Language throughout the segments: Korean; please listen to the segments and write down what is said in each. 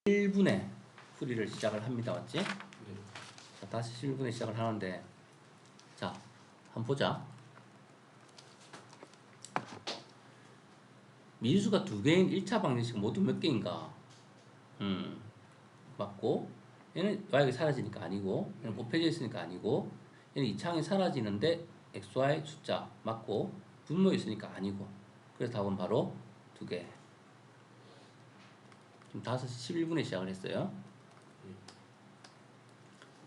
1분에 풀이를 시작을 합니다. 맞지? 자, 다시 1분에 시작을 하는데, 자, 한번 보자. 미지수가 두 개인 1차 방정식 모두 몇 개인가? 맞고, 얘는 y가 사라지니까 아니고, 얘는 곱해져 있으니까 아니고, 얘는 2차항이 사라지는데 xy 숫자 맞고, 분모 있으니까 아니고. 그래서 답은 바로 두 개. 지금 5시 11분에 시작을 했어요.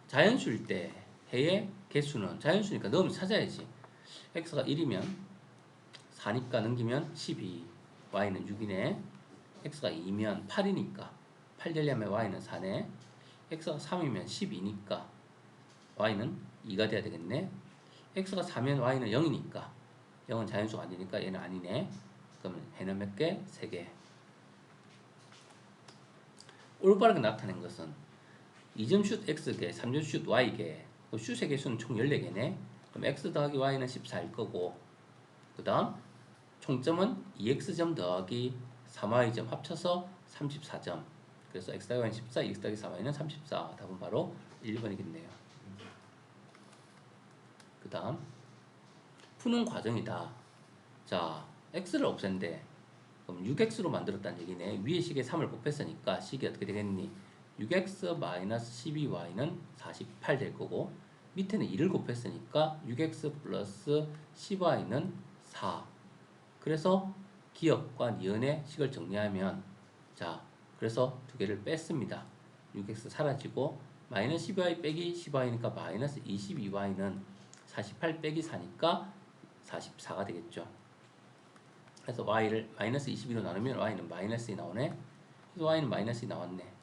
자연수일 때 해의 개수는 자연수니까 넣으면 찾아야지. x가 1이면 4니까 넘기면 12, y는 6이네. x가 2면 8이니까 8 되려면 y는 4네. x가 3이면 12니까 y는 2가 돼야 되겠네. x가 4면 y는 0이니까 0은 자연수가 아니니까 얘는 아니네. 그러면 해는 몇 개? 3개. 올바르게 나타낸 것은 2점 슛 x개, 3점 슛 y개, 슛의 개수는 총 14개네. 그럼 x 더하기 y는 14일 거고, 그 다음 총점은 2x점 더하기 3y점 합쳐서 34점. 그래서 x 더하기 y는 14, 2x 더하기 3y는 34. 답은 바로 1번이겠네요. 그 다음 푸는 과정이다. 자, x를 없앤데 그럼 6x로 만들었다는 얘기네. 위에 식에 3을 곱했으니까 식이 어떻게 되겠니? 6x-12y는 48 될 거고, 밑에는 2를 곱했으니까 6x 플러스 10y는 4. 그래서 기억과 니은의 식을 정리하면, 자, 그래서 두 개를 뺐습니다. 6x 사라지고 마이너스 12y 빼기 10y니까 마이너스 22y는 48 빼기 4니까 44가 되겠죠. 그래서 y를 마이너스 22로 나누면 y는 마이너스 2 나오네. 그래서 y는 마이너스 2 나왔네.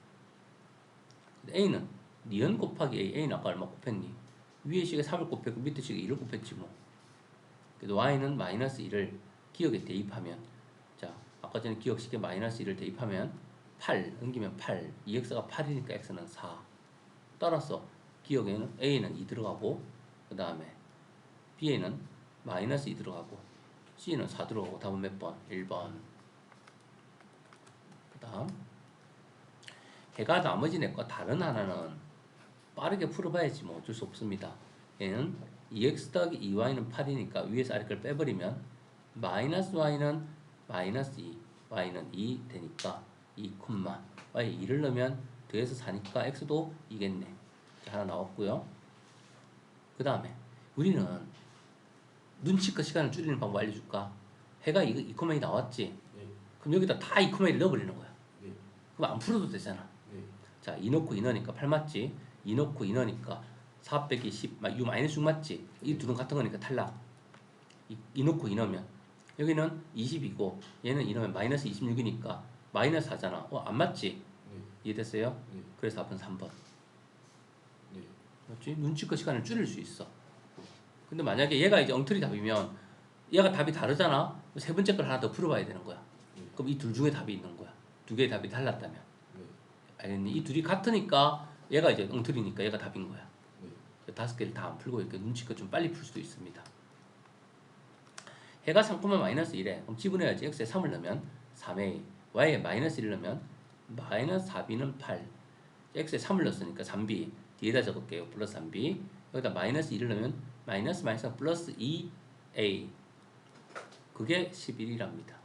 a는 니은 곱하기 a, a는 아까 얼마 곱했니? 위에 식에 3을 곱했고 밑에 식에 2를 곱했지 뭐. 그래서 y는 마이너스 2를 기억에 대입하면, 자, 아까 전에 기억식에 마이너스 2를 대입하면 8, 넘기면 8, 2x가 8이니까 x는 4. 따라서 기억에는 a는 2 들어가고, 그 다음에 b에는 마이너스 2 들어가고, c는 4 들어가고, 답은 몇 번? 1번. 그 다음 해가 나머지 넷과 다른 하나는 빠르게 풀어봐야지 뭐 어쩔 수 없습니다. 얘는 2x 더하기 2y는 8이니까 위에서 아래 걸 빼버리면 마이너스 y는 마이너스 2, y는 2 되니까 2, y 2를 넣으면 더해서 4니까 x도 2겠네. 하나 나왔고요. 그 다음에 우리는 눈치껏 시간을 줄이는 방법 알려줄까? 해가 2,2 나왔지? 네. 그럼 여기다 다 2,1을 넣어버리는 거야. 네. 그럼 안 풀어도 되잖아. 네. 자, 2 넣고 2 넣으니까 8 맞지? 2 넣고 2 넣으니까 4 빼기 10, 6 마이너스 6 맞지? 이 둘은 같은 거니까 탈락. 2 넣고 2 넣으면 여기는 20이고 얘는 2 넣으면 마이너스 26이니까 마이너스 4잖아. 안 맞지? 네. 이해됐어요? 네. 그래서 답은 3번. 네. 맞지? 눈치껏 시간을 줄일 수 있어. 근데 만약에 얘가 이제 엉터리 답이면 얘가 답이 다르잖아? 세 번째 걸 하나 더 풀어봐야 되는 거야. 네. 그럼 이 둘 중에 답이 있는 거야. 두 개의 답이 달랐다면. 네. 알겠니? 이 둘이 같으니까 얘가 이제 엉터리니까 얘가 답인 거야. 네. 5개를 다 안 풀고 이렇게 눈치껏 좀 빨리 풀 수도 있습니다. 해가 3, 마이너스 1에 그럼 지분해야지. x에 3을 넣으면 3a, y에 마이너스 1을 넣으면 마이너스 4b는 8. x에 3을 넣었으니까 3b 뒤에다 적을게요. 플러스 3b. 여기다 마이너스 2를 넣으면 마이너스 플러스 2a. 그게 11이랍니다.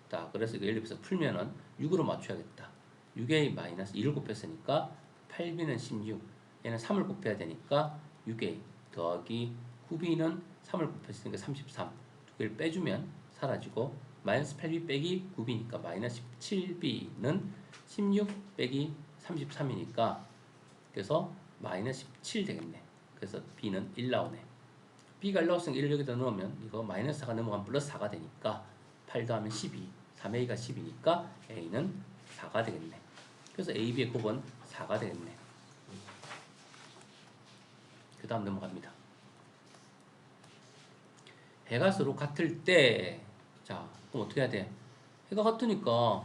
자, 그래서 이거 연립해서 풀면은 6으로 맞춰야겠다. 6a 마이너스 2를 곱했으니까 8b는 16. 얘는 3을 곱해야 되니까 6a 더하기 9b는 3을 곱했으니까 33. 두 개를 빼주면 사라지고 마이너스 8b 빼기 9b니까 마이너스 17b는 16 빼기 33이니까 그래서 마이너스 17 되겠네. 그래서 b는 1 나오네. b가 1 나왔으니까 1을 여기다 넣으면 이거 마이너스 4가 넘어가면 플러스 4가 되니까 8 더하면 12, 3a가 10이니까 a는 4가 되겠네. 그래서 a, b의 곱은 4가 되겠네. 그 다음 넘어갑니다. 해가 서로 같을 때, 자, 그럼 어떻게 해야 돼? 해가 같으니까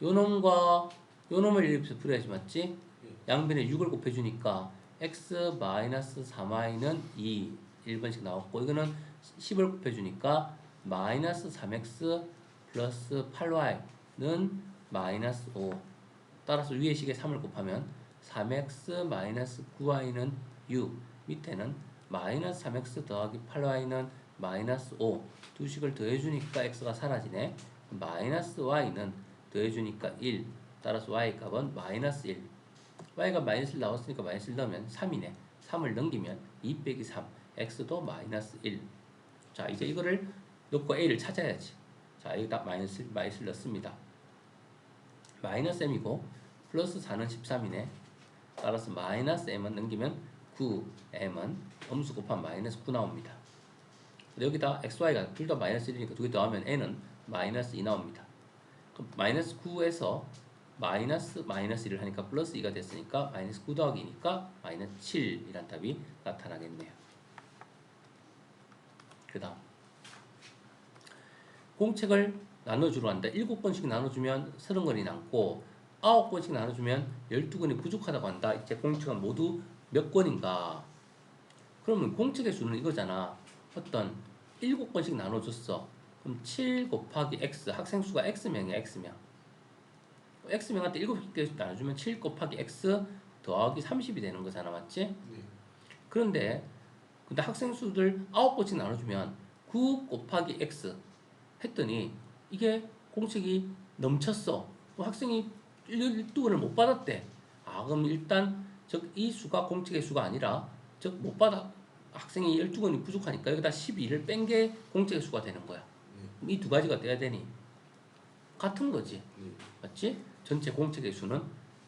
요 놈과 요 놈을 연립해서 풀어야지, 맞지? 양변에 6을 곱해주니까 x 마이너스 3y는 2, 1번씩 나왔고, 이거는 10을 곱해주니까 마이너스 3x 플러스 8y는 마이너스 5. 따라서 위의 식에 3을 곱하면 3x 마이너스 9y는 6, 밑에는 마이너스 3x 더하기 8y는 마이너스 5. 두 식을 더해주니까 x가 사라지네. 마이너스 y는 더해주니까 1. 따라서 y 값은 마이너스 1. y가 마이너스 1 나왔으니까 마이너스 1 넣으면 3이네. 3을 넘기면 2 빼기 3. x도 마이너스 1. 자, 이제 이거를 넣고 a를 찾아야지. 자, 여기다 마이너스 1 넣습니다. 마이너스 m이고 플러스 4는 13이네. 따라서 마이너스 m은 넘기면 9, m은 음수 곱하면 마이너스 9 나옵니다. 여기다 xy가 둘 다 마이너스 1이니까 두 개 더하면 n은 마이너스 2 나옵니다. 그럼 마이너스 9에서 마이너스 1을 하니까 플러스 2가 됐으니까 마이너스 9 더하기 2니까 마이너스 7이란 답이 나타나겠네요. 그 다음 공책을 나눠주러 한다. 7권씩 나눠주면 30권이 남고 9권씩 나눠주면 12권이 부족하다고 한다. 이제 공책은 모두 몇 권인가? 그러면 공책의 수는 이거잖아. 어떤 7권씩 나눠줬어. 그럼 7 곱하기 x, 학생 수가 x명이야. x명. x명한테 7개씩 나눠주면 7 곱하기 x 더하기 30이 되는 거잖아. 맞지? 네. 그런데 학생 수들 9권씩 나눠주면 9 곱하기 x 했더니 이게 공책이 넘쳤어. 또 학생이 12권을 못 받았대. 아, 그럼 일단 이 수가 공책의 수가 아니라 못 받아 학생이 12권이 부족하니까 여기다 12를 뺀 게 공책의 수가 되는 거야. 이 두 가지가 돼야 되니 같은 거지. 맞지? 전체 공책의 수는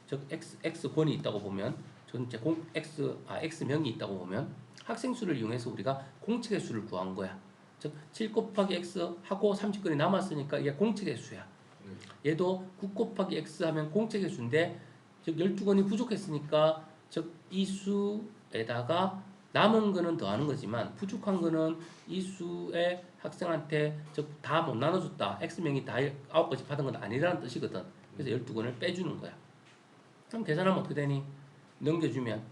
즉 x권이 있다고 보면 전체 x명이 있다고 보면 학생 수를 이용해서 우리가 공책의 수를 구한 거야. 즉 7 곱하기 x 하고 30권이 남았으니까 이게 공책의 수야. 얘도 9 곱하기 x 하면 공책의 수인데 즉 12권이 부족했으니까 즉 이 수에다가 남은 거는 더하는 거지만 부족한 거는 이 수의 학생한테 즉 다 못 나눠줬다. x명이 다 9권씩 받은 건 아니라는 뜻이거든. 그래서 12권을 빼주는 거야. 그럼 계산하면 어떻게 되니? 넘겨주면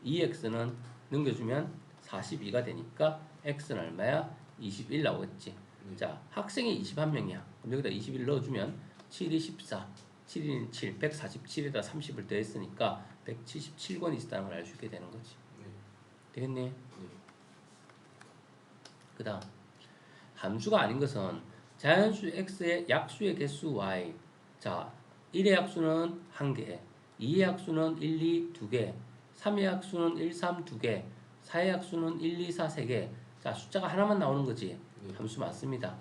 2x는 넘겨주면 42가 되니까 x는 얼마야? 21 나오겠지. 자, 학생이 21명이야. 그럼 여기다 21 넣어주면 7이 14, 7이 7, 147에다 30을 더했으니까 177권이 있다는 걸 알 수 있게 되는 거지. 되겠네? 그 다음 함수가 아닌 것은 자연수 x의 약수의 개수 y. 자, 1의 약수는 1개, 2의 약수는 1, 2, 2개, 3의 약수는 1, 3, 2개, 4의 약수는 1, 2, 4, 3개. 자, 숫자가 하나만 나오는 거지. 함수 맞습니다.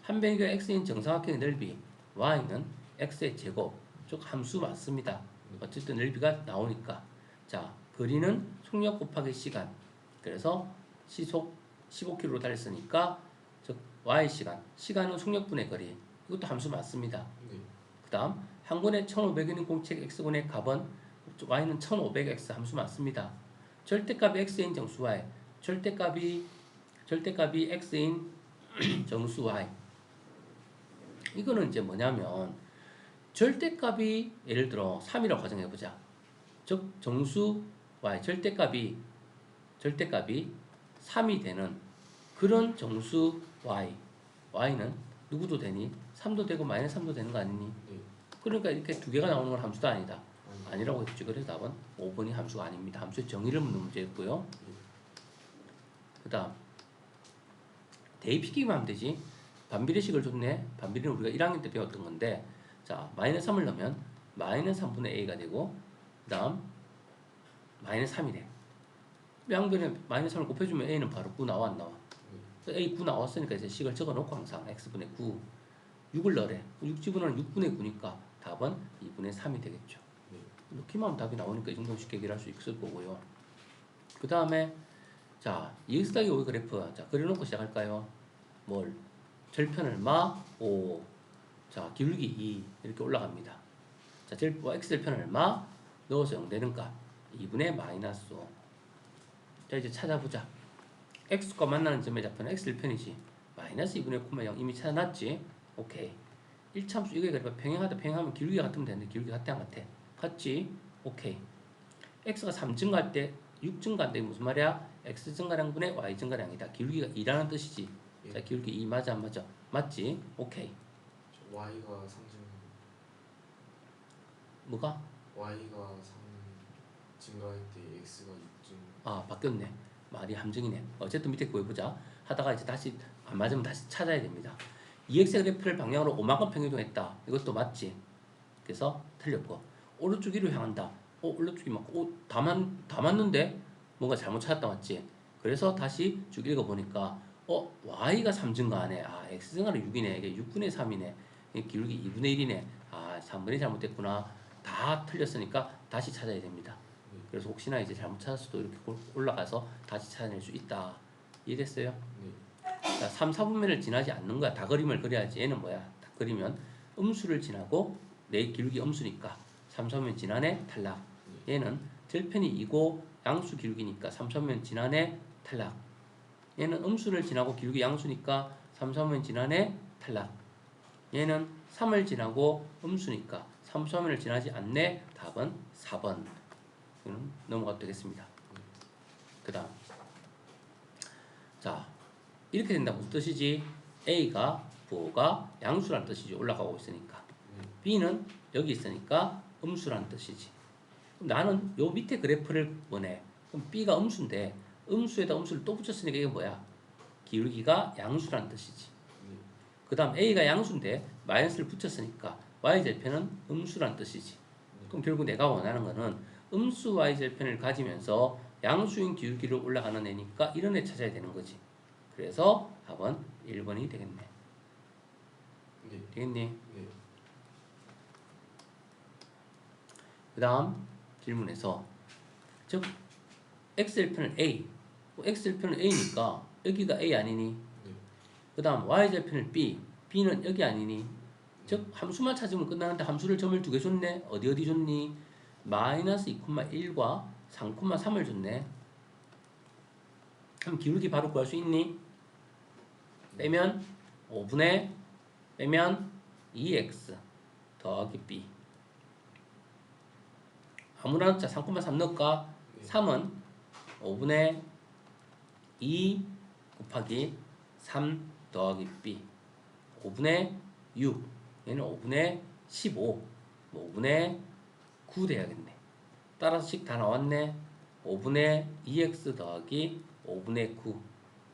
한 변기가 x인 정사각형의 넓이, y는 x의 제곱, 즉 함수 맞습니다. 어쨌든 넓이가 나오니까. 자, 거리는 속력 곱하기 시간. 그래서 시속 15km로 달렸으니까 즉 y시간, 시간은 속력분의 거리. 이것도 함수 맞습니다. 그 다음 한 권에 1500원인 공책 x권의 값은 y는 1500x 함수 맞습니다. 절대값이 x인 정수 y, 절대값이 x인 정수 y. 이거는 이제 뭐냐면 절대값이 예를 들어 3이라고 가정해보자. 즉 정수 y 절대값이 3이 되는 그런 정수 y는 누구도 되니? 3도 되고 마이너스 3도 되는 거 아니니? 그러니까 이렇게 두 개가 나오는 건 함수도 아니다. 아니라고 했지. 그래서 답은 5번이 함수가 아닙니다. 함수의 정의를 묻는 문제였고요. 그 다음 대입시키기만 하면 되지. 반비례식을 줬네. 반비례는 우리가 1학년 때 배웠던 건데, 자, 마이너스 3을 넣으면 마이너스 3분의 a가 되고, 그 다음 마이너스 3이래. 양변에 마이너스 3을 곱해주면 a는 바로 9 나와 안 나와? a 9 나왔으니까 이제 식을 적어놓고 항상 x분의 9, 6을 넣으래. 6 집어넣으면 6분의 9니까 답은 2분의 3이 되겠죠. 넣기만 하면 답이 나오니까 이 정도는 쉽게 해결할 수 있을 거고요. 그 다음에 자, EX 더하기 5의 그래프. 자, 그려놓고 시작할까요? 뭘? 절편 얼마? 5. 자, 기울기 2. 이렇게 올라갑니다. 자, X 절편 얼마? 넣어서 0 되는가? 2분의 마이너스 5. 자, 이제 찾아보자. X과 만나는 점의 좌표는 X 절편이지. 마이너스 2분의 9,0 이미 찾아놨지? 오케이. 1참수 이거에 그래프 평행하다 평행하면 기울기가 같으면 되는데 기울기가 같대 안 같아? 같지? 오케이. X가 3 증가할 때 6 증가한다. 이게 무슨 말이야? X 증가량분의 Y 증가량이다. 기울기가 2라는 뜻이지. 자, 기울기 2 맞아 안 맞아? 맞지? 오케이. Y가 상승. 뭐가? y가 3 증가할 때 x가 6증. 아 바뀌었네. 말이 함정이네. 어쨌든 밑에 거 해보자. 하다가 이제 다시 안 맞으면 다시 찾아야 됩니다. EX의 그래프를 방향으로 5만큼 평이동했다. 이것도 맞지? 그래서 틀렸고 오른쪽 위로 향한다. 오른쪽이 맞고 다 맞는데 뭔가 잘못 찾았다 맞지? 그래서 다시 쭉 읽어보니까 y가 3 증가하네. 아 x 증가는 6이네. 이게 6분의 3이네. 기울기 2분의 1이네. 아 3분의 잘못됐구나. 다 틀렸으니까 다시 찾아야 됩니다. 네. 그래서 혹시나 이제 잘못 찾았어도 이렇게 올라가서 다시 찾아낼 수 있다. 이해됐어요? 네. 자, 3, 4분면을 지나지 않는 거야. 다 그림을 그려야지. 얘는 뭐야? 다 그리면 음수를 지나고 내 기울기 음수니까 3, 4분면 지나네 탈락. 얘는 절편이 2고 양수 기울기니까 3, 4분면 지나네 탈락. 얘는 음수를 지나고 기울기 양수니까 3, 4분면 지나네 탈락. 얘는 3을 지나고 음수니까 3, 4분면을 지나지 않네. 답은 4번. 넘어가도 되겠습니다. 그 다음 자 이렇게 된다면 무슨 뜻이지? A가 부호가 양수라는 뜻이지. 올라가고 있으니까. B는 여기 있으니까 음수라는 뜻이지. 그럼 나는 요 밑에 그래프를 원해. 그럼 B가 음수인데 음수에다 음수를 또 붙였으니까 이게 뭐야? 기울기가 양수라는 뜻이지. 그 다음 A가 양수인데 마이너스를 붙였으니까 y절편은 음수라는 뜻이지. 그럼 결국 내가 원하는 거는 음수 y절편을 가지면서 양수인 기울기로 올라가는 애니까 이런 애 찾아야 되는 거지. 그래서 답은 1번이 되겠네. 네. 되겠니? 네. 그 다음 질문에서 즉 x절편은 A x절편은 A니까 여기가 A 아니니? 네. 그 다음 y절편은 B B는 여기 아니니? 즉 함수만 찾으면 끝나는데 함수를 점을 2개 줬네. 어디 줬니? 마이너스 2,1과 3,3을 줬네. 그럼 기울기 바로 구할 수 있니? 빼면 5분의 빼면 2x 더하기 b 아무나 자 3,3 넣을까? 3은 5분의 2 곱하기 3 더하기 b 5분의 6 얘는 5분의 15 5분의 9 돼야겠네. 따라서 식 다 나왔네. 5분의 2x 더하기 5분의 9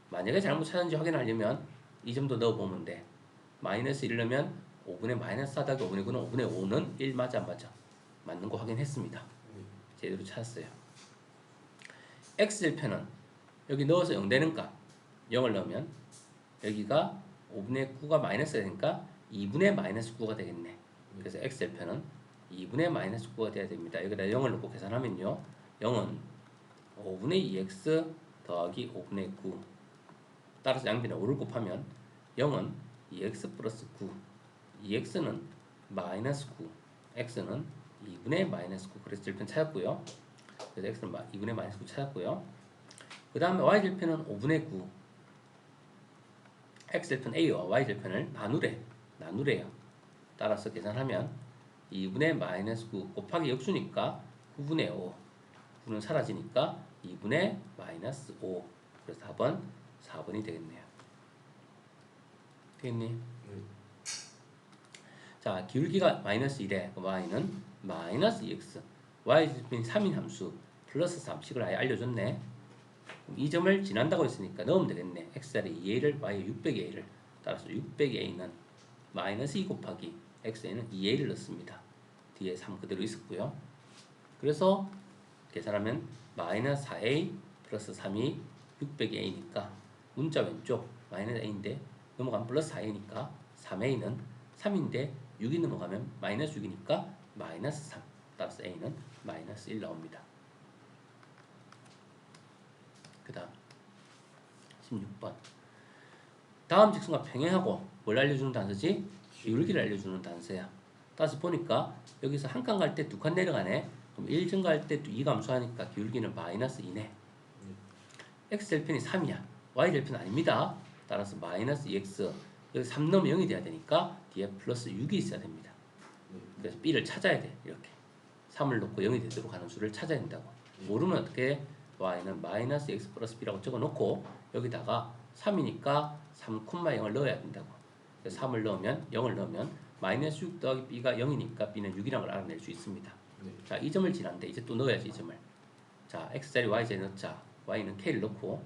만약에 잘못 찾았는지 확인하려면 이 점도 넣어보면 돼. 마이너스 1 넣으면 5분의 마이너스 4 더하기 5분의 9는 5분의 5는 1 맞아 안 맞아? 맞는 거 확인했습니다. 제대로 찾았어요. x절편은 여기 넣어서 0 되는 값 0을 넣으면 여기가 5분의 9가 마이너스가 되니까 2분의 마이너스 9가 되겠네. 그래서 x절편은 2분의 마이너스 9가 돼야 됩니다. 여기다 0을 넣고 계산하면요 0은 5분의 2x 더하기 5분의 9 따라서 양변에 5를 곱하면 0은 2x 플러스 9 2x는 마이너스 9 x는 2분의 마이너스 9 그래서 절편 찾았고요. 그래서 x는 2분의 마이너스 9 찾았고요. 그 다음에 y절편은 5분의 9 x절편 a와 y절편을 나누래요. 따라서 계산하면 2분의 마이너스 9 곱하기 역수니까 9분의 5 9는 사라지니까 2분의 마이너스 5 그래서 답은 4번이 되겠네요. 되겠니? 네. 자 기울기가 마이너스 1에 y는 마이너스 2x y절편이 3인 함수 플러스 3식을 아예 알려줬네. 이 점을 지난다고 했으니까 넣으면 되겠네. x자리 2a를 y에 600a를 따라서 600a는 마이너스 2 곱하기 x에는 2a를 넣습니다. 뒤에 3 그대로 있었고요. 그래서 계산하면 마이너스 4a 플러스 3이 600a니까 문자 왼쪽 마이너스 a인데 넘어가면 플러스 4a니까 3a는 3인데 6이 넘어가면 마이너스 6이니까 마이너스 3 따라서 a는 마이너스 1 나옵니다. 그 다음 16번 다음 직선과 평행하고 뭘 알려주는 단서지? 기울기를 알려주는 단서야. 따라서 보니까 여기서 한 칸 갈 때 두 칸 내려가네. 그럼 1 증가할 때 2 감소하니까 기울기는 마이너스 2네. x절편이 3이야. y절편 아닙니다. 따라서 마이너스 2x 여기 3 넣으면 0이 돼야 되니까 뒤에 플러스 6이 있어야 됩니다. 그래서 b를 찾아야 돼. 이렇게 3을 놓고 0이 되도록 하는 수를 찾아야 된다고. 모르면 어떻게 y는 마이너스 x 플러스 b라고 적어놓고 여기다가 3이니까 3,0을 넣어야 된다고. 3을 넣으면 0을 넣으면 마이너스 6 더하기 b가 0이니까 b는 6이라는 걸 알아낼 수 있습니다. 네. 자, 이 점을 지났는데 이제 또 넣어야지 이 점을. 자, x자리 y자리 넣자. y는 k를 넣고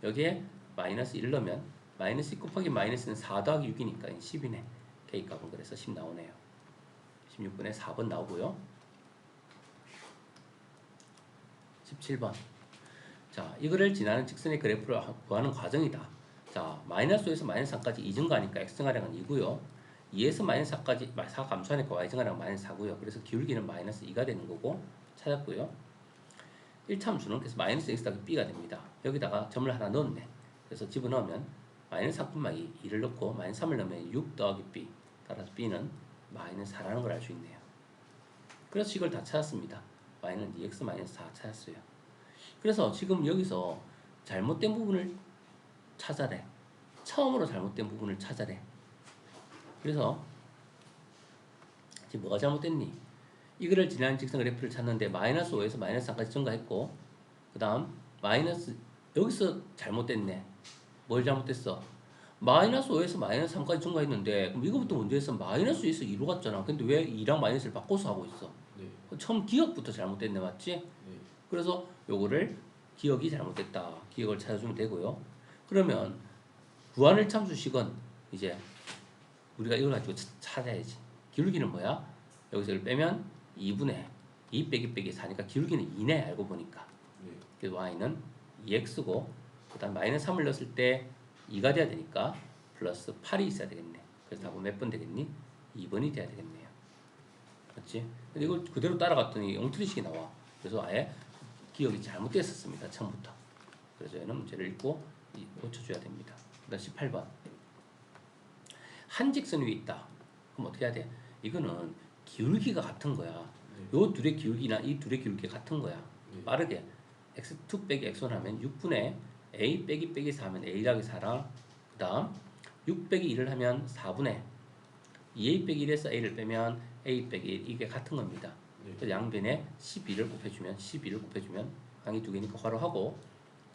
여기에 마이너스 1을 넣으면 마이너스 2 곱하기 마이너스는 4 더하기 6이니까 10이네. k 값은 그래서 10 나오네요. 16번에 4번 나오고요. 17번. 자, 이거를 지나는 직선의 그래프를 구하는 과정이다. 자, 마이너스 5에서 마이너스 3까지 2 증가하니까 x 증가량은 2고요. 2에서 마이너스 4까지 4 감소하니까 y 증가량은 마이너스 4고요. 그래서 기울기는 마이너스 2가 되는 거고 찾았고요. 1차 함수는 그래서 마이너스 x 더하기 b가 됩니다. 여기다가 점을 하나 넣었네. 그래서 집어넣으면 마이너스 3,2, 2를 넣고 마이너스 3을 넣으면 6 더하기 b. 따라서 b는 마이너스 4라는 걸 알 수 있네요. 그래서 이걸 다 찾았습니다. y는 2x 마이너스 4 찾았어요. 그래서 지금 여기서 잘못된 부분을 찾아내. 처음으로 잘못된 부분을 찾아내. 그래서 지금 뭐가 잘못됐니? 이거를 지나는 직선 그래프를 찾는데 마이너스 5에서 마이너스 3까지 증가했고 그 다음 마이너스 여기서 잘못됐네. 뭘 잘못됐어? 마이너스 5에서 마이너스 3까지 증가했는데 그럼 이거부터 먼저 했으면 마이너스 2에서 2로 갔잖아. 근데 왜 2랑 마이너스를 바꿔서 하고 있어? 네. 처음 기억부터 잘못됐네. 맞지? 네. 그래서 요거를 기억이 잘못됐다. 기억을 찾아주면 되고요. 그러면 구하는 참수식은 이제 우리가 이걸 가지고 찾아야지. 기울기는 뭐야? 여기서 이걸 빼면 2분의 2 빼기 빼기 4니까 기울기는 2네. 알고 보니까. 네. 그래서 y는 2x고 그 다음 마이너스 3을 넣었을 때 2가 돼야 되니까 플러스 8이 있어야 되겠네. 그래서 답은 몇 번 되겠니? 2번이 돼야 되겠네요. 맞지? 근데 이걸 그대로 따라갔더니 엉터리식이 나와. 그래서 아예 기억이 잘못됐었습니다. 처음부터. 그래서 얘는 문제를 읽고 고쳐줘야 됩니다. 그 다음 18번. 한 직선 위에 있다. 그럼 어떻게 해야 돼? 이거는 기울기가 같은 거야. 네. 요 둘의 기울기나 이 둘의 기울기가 같은 거야. 네. 빠르게 x2 빼기 x1 하면 6분의 a 빼기 빼기 4 하면 a 더하기 4랑 그 다음 6 빼기 1을 하면 4분의 2a 빼기 1에서 a를 빼면 a 빼기 1 이게 같은 겁니다. 네. 그래서 양변에 12를 곱해주면 항이 두 개니까 괄호하고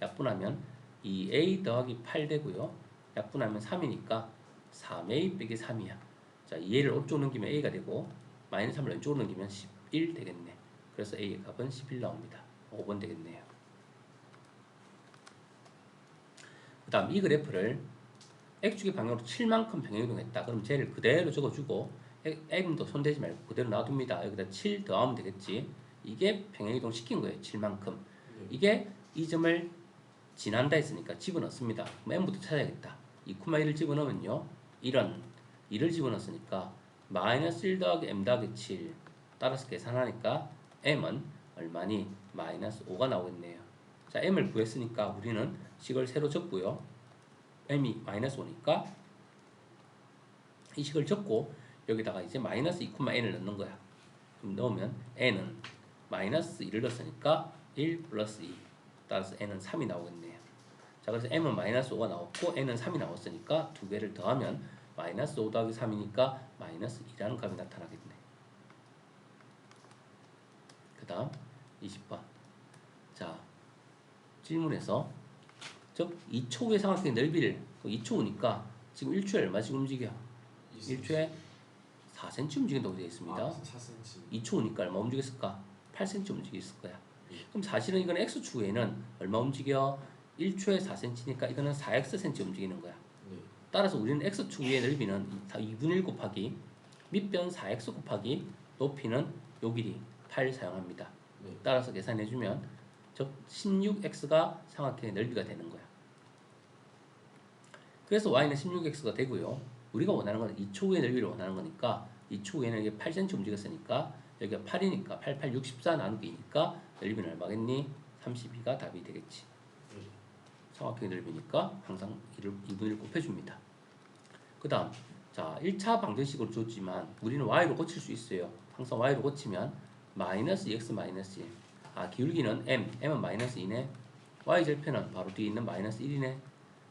약분하면 2a 더하기 8 되고요. 약분하면 3이니까 3a 빼기 3이야. 자, 2a를 오른쪽으로 넘기면 a가 되고 마이너스 3을 왼쪽으로 넘기면 11 되겠네. 그래서 a의 값은 11 나옵니다. 5번 되겠네요. 그 다음 이 그래프를 X축의 방향으로 7만큼 평행이동했다. 그럼 쟤를 그대로 적어주고 M도 손대지 말고 그대로 놔둡니다. 여기다 7 더하면 되겠지. 이게 평행이동 시킨 거예요. 7만큼. 네. 이게 이 점을 지난다 했으니까 집어넣습니다. 그럼 M부터 찾아야겠다. 2,1을 집어넣으면요. 1을 집어넣었으니까 마이너스 1 더하기 M 더하기 7 따라서 계산하니까 M은 얼마니? 마이너스 5가 나오겠네요. 자, M을 구했으니까 우리는 식을 새로 적고요. M이 마이너스 5니까 이 식을 적고 여기다가 이제 마이너스 2,n을 넣는 거야. 그럼 넣으면 n은 마이너스 1을 넣었으니까 1 플러스 2 따라서 n은 3이 나오겠네요. 자, 그래서 m은 마이너스 5가 나왔고 n은 3이 나왔으니까 두 개를 더하면 마이너스 5 더하기 3이니까 마이너스 2라는 값이 나타나겠네. 그 다음 20번. 자, 질문에서 즉 2초 후의 삼각형의 넓이를 2초 후니까 지금 1초에 얼마 지금 움직여? 1초에 4cm 움직인다고 되어 있습니다. 4cm. 2초 후니까 얼마 움직였을까? 8cm 움직였을 거야. 예. 그럼 사실은 이건 x축 후에는 얼마 움직여? 1초에 4cm니까 이거는 4xcm 움직이는 거야. 네. 따라서 우리는 x축 위의 넓이는 2분의 1 곱하기 밑변 4x 곱하기 높이는 요 길이 8 사용합니다. 네. 따라서 계산해주면 즉 16x가 삼각형의 넓이가 되는 거야. 그래서 y는 16x가 되고요. 우리가 원하는 건 2초 후의 넓이를 원하는 거니까 2초 후에는 이게 8cm 움직였으니까 여기가 8이니까 8, 8, 64 나누기니까 넓이는 얼마겠니? 32가 답이 되겠지. 네. 삼각형의 넓이니까 항상 2분의 1 곱해줍니다. 그 다음 자 1차 방정식으로 줬지만 우리는 y로 고칠 수 있어요. 항상 y로 고치면 마이너스 2x 마이너스 1. 아, 기울기는 m은 마이너스 2네. y절편은 바로 뒤에 있는 마이너스 1이네.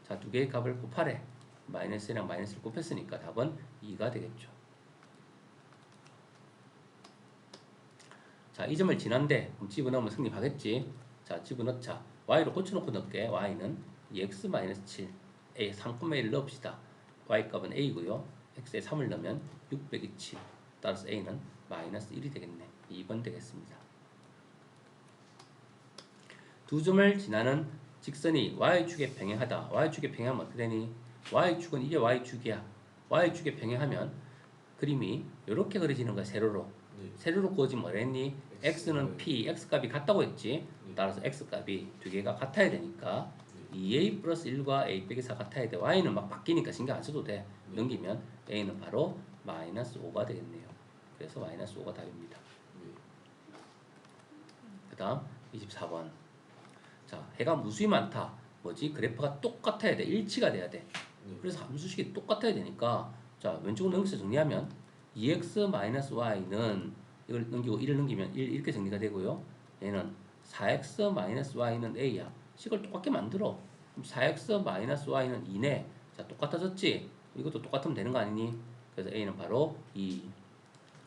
자, 두 개의 값을 곱하래. 마이너스 1이랑 마이너스를 곱했으니까 답은 2가 되겠죠. 자, 이 점을 지난데 그럼 집어넣으면 성립하겠지. 자, 집어넣자. y로 고쳐놓고 넣을게. y는 2x 마이너스 7 a 3,1을 넣읍시다. y 값은 a고요. x에 3을 넣으면 6 빼기 7. 따라서 a는 마이너스 1이 되겠네. 2번 되겠습니다. 두 점을 지나는 직선이 y축에 평행하다. y축에 평행하면 어떻게 되니? y축은 이게 y축이야. y축에 평행하면 그림이 이렇게 그려지는 거야. 세로로. 네. 세로로 그어지면 뭐랬니? x는 p, x값이 같다고 했지. 따라서 x값이 두 개가 같아야 되니까 2a 플러스 1과 a 빼기 4 같아야 돼. y는 막 바뀌니까 신경 안 써도 돼. 넘기면 a는 바로 마이너스 5가 되겠네요. 그래서 마이너스 5가 답입니다. 그 다음 24번. 자, 해가 무수히 많다. 뭐지? 그래프가 똑같아야 돼. 일치가 돼야 돼. 그래서 함수식이 똑같아야 되니까 자, 왼쪽으로 넘겨서 정리하면 2x-y는 이걸 넘기고 1을 넘기면 1 이렇게 정리가 되고요. 얘는 4x-y는 a야. 식을 똑같게 만들어. 그럼 4x-y는 2네. 자, 똑같아졌지? 이것도 똑같으면 되는 거 아니니? 그래서 a는 바로 2.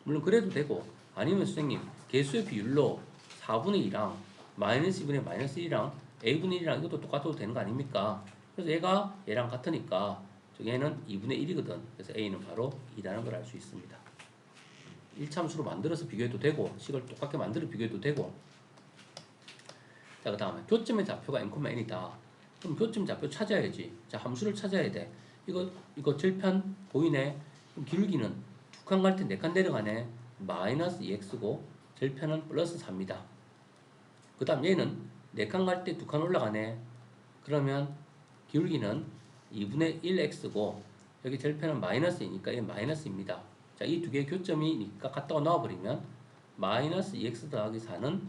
물론 그래도 되고 아니면 선생님 개수의 비율로 4분의 2랑 마이너스 2분의 마이너스 1이랑 a분의 1이랑 이것도 똑같아도 되는 거 아닙니까? 그래서 얘가 얘랑 같으니까 얘는 2분의 1이거든. 그래서 a는 바로 2라는 걸 알 수 있습니다. 1참수로 만들어서 비교해도 되고 식을 똑같게 만들어 비교해도 되고. 자, 그 다음에 교점의 좌표가 n,n이다. 그럼 교점 좌표 찾아야지. 자, 함수를 찾아야 돼. 이거 절편 보이네. 그럼 기울기는 두 칸 갈 때 네 칸 내려가네. 마이너스 2x고 절편은 플러스 4입니다. 그 다음 얘는 네 칸 갈 때 두 칸 올라가네. 그러면 기울기는 2분의 1x고 여기 절편은 마이너스이니까 이게 마이너스입니다. 자, 이 두 개의 교점이니까 갖다가 넣어버리면 마이너스 2x 더하기 4는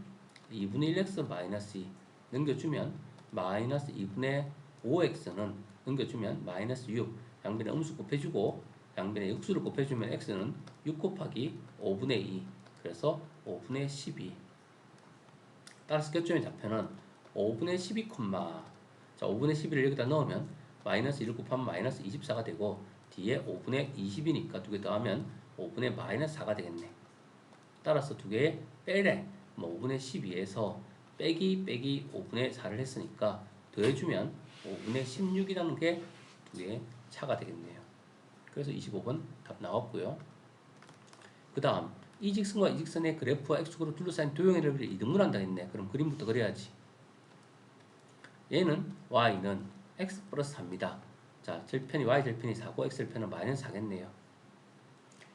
2분의 1x 마이너스 2 넘겨주면 마이너스 2분의 5x는 넘겨주면 마이너스 6. 양변에 음수 곱해주고 양변에 역수를 곱해주면 x는 6 곱하기 5분의 2. 그래서 5분의 12. 따라서 교점의 좌표는 5분의 12, 자, 5분의 12를 여기다 넣으면 마이너스 1을 곱하면 마이너스 24가 되고 뒤에 5분의 20이니까 두 개 더하면 5분의 마이너스 4가 되겠네. 따라서 두 개 빼래. 5분의 12에서 빼기 5분의 4를 했으니까 더해주면 5분의 16이라는 게 두 개의 차가 되겠네요. 그래서 25번 답 나왔고요. 그 다음 이 직선과 이 직선의 그래프와 x축으로 둘러싸인 도형의 넓이를 이등분한다 했네. 그럼 그림부터 그려야지. 얘는 y는 x 플러스 4입니다. 자, 절편이 y 절편이 4고 x 절편은 마이너스 4겠네요.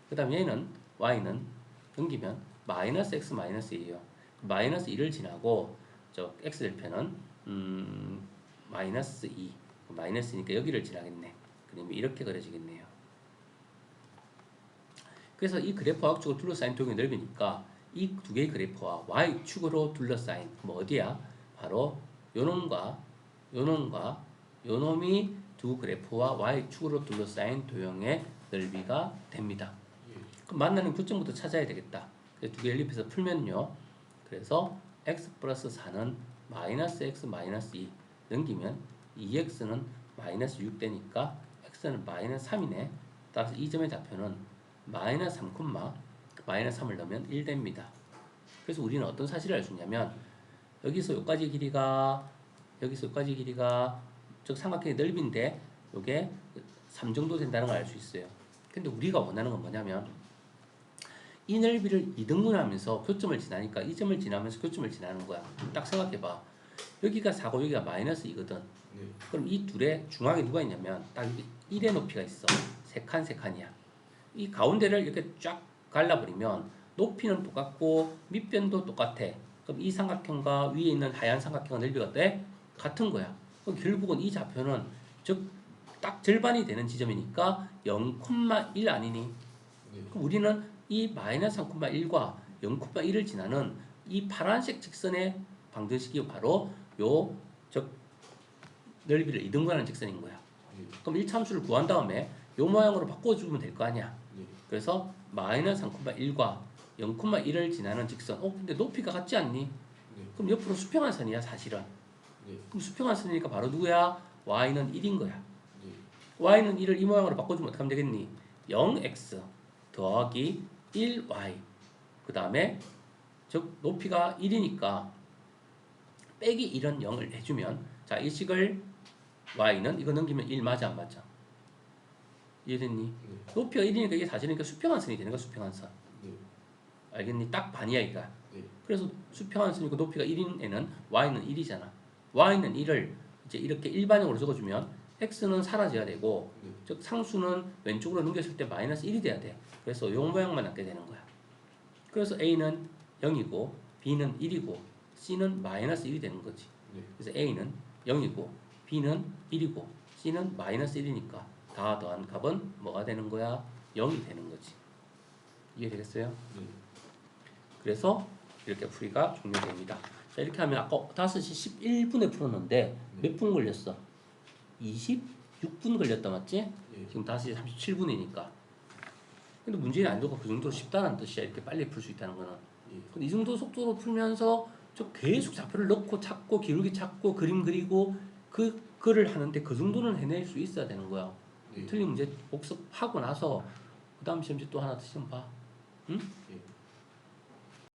그 다음 얘는 y는 넘기면 마이너스 x 마이너스 2예요. 마이너스 2를 지나고 저 x 절편은 마이너스 2 마이너스니까 여기를 지나겠네. 그림이 이렇게 그려지겠네요. 그래서 이 그래프와 x축으로 둘러싸인 도형의 넓이니까 이 두 개의 그래프와 y축으로 둘러싸인 뭐 어디야? 바로 요놈과 요놈과 요놈이 두 그래프와 y축으로 둘러싸인 도형의 넓이가 됩니다. 그럼 만나는 교점부터 찾아야 되겠다. 그래서 두 개 연립해서 풀면요. 그래서 x 플러스 4는 마이너스 x 마이너스 2 넘기면 2x는 마이너스 6 되니까 x는 마이너스 3이네. 따라서 이 점의 좌표는 마이너스 3, 마이너스 3을 넣으면 1 됩니다. 그래서 우리는 어떤 사실을 알 수 있냐면 여기서 여기까지 길이가 즉 삼각형의 넓이인데 요게 3 정도 된다는 걸 알 수 있어요. 근데 우리가 원하는 건 뭐냐면 이 넓이를 2등분하면서 교점을 지나니까 이 점을 지나면서 교점을 지나는 거야. 딱 생각해봐. 여기가 4고 여기가 마이너스 2거든. 그럼 이 둘의 중앙에 누가 있냐면 딱 1의 높이가 있어. 세 칸이야. 이 가운데를 이렇게 쫙 갈라버리면 높이는 똑같고 밑변도 똑같아. 그럼 이 삼각형과 위에 있는 하얀 삼각형의 넓이가 어때? 같은 거야. 그럼 결국은 이 좌표는 즉 딱 절반이 되는 지점이니까 0,1 아니니? 그럼 우리는 이 마이너스 3,1과 0,1을 지나는 이 파란색 직선의 방정식이 바로 요 즉 넓이를 이등분하는 직선인 거야. 그럼 1차함수를 구한 다음에 요 모양으로 바꿔주면 될 거 아니야. 그래서 마이너스 3,1과 0,1을 지나는 직선. 근데 높이가 같지 않니? 그럼 옆으로 수평한 선이야 사실은. 그럼 수평한 선이니까 바로 누구야? y는 1인 거야. y는 1을 이 모양으로 바꿔주면 어떻게 하면 되겠니? 0x 더하기 1y 그 다음에 즉 높이가 1이니까 빼기 1은 0을 해주면 자, 이 식을 y는 이거 넘기면 1 맞아 안 맞아? 이해됐니? 네. 높이가 1이니까 이게 사실이니까 수평한선이 되는 거야. 수평한선. 네. 알겠니? 딱 반이야 이거. 네. 그래서 수평한선이고 높이가 1인 애는 y는 1이잖아. y는 1을 이제 이렇게 일반형으로 적어주면 x는 사라져야 되고 네. 즉 상수는 왼쪽으로 넘겼을 때 마이너스 1이 돼야 돼. 그래서 요 모양만 남게 되는 거야. 그래서 a는 0이고 b는 1이고 c는 마이너스 1이 되는 거지. 네. 그래서 a는 0이고 b는 1이고 c는 마이너스 1이니까 다 더한 값은 뭐가 되는 거야? 0이 되는 거지. 이해되겠어요? 네. 그래서 이렇게 풀이가 종료됩니다. 자, 이렇게 하면 아까 5시 11분에 풀었는데 몇 분 걸렸어? 26분 걸렸다 맞지? 예. 지금 5시 37분이니까. 근데 문제는 안 되고 그 정도로 쉽다는 뜻이야. 이렇게 빨리 풀 수 있다는 거는. 예. 근데 이 정도 속도로 풀면서 저 계속 좌표를 넣고 찾고 기울기 찾고 그림 그리고 그 글을 하는데 그 정도는 해낼 수 있어야 되는 거야. 예. 틀린 문제 복습하고 나서 그 다음 시험지 또 하나 더 시험 봐. 응? 예.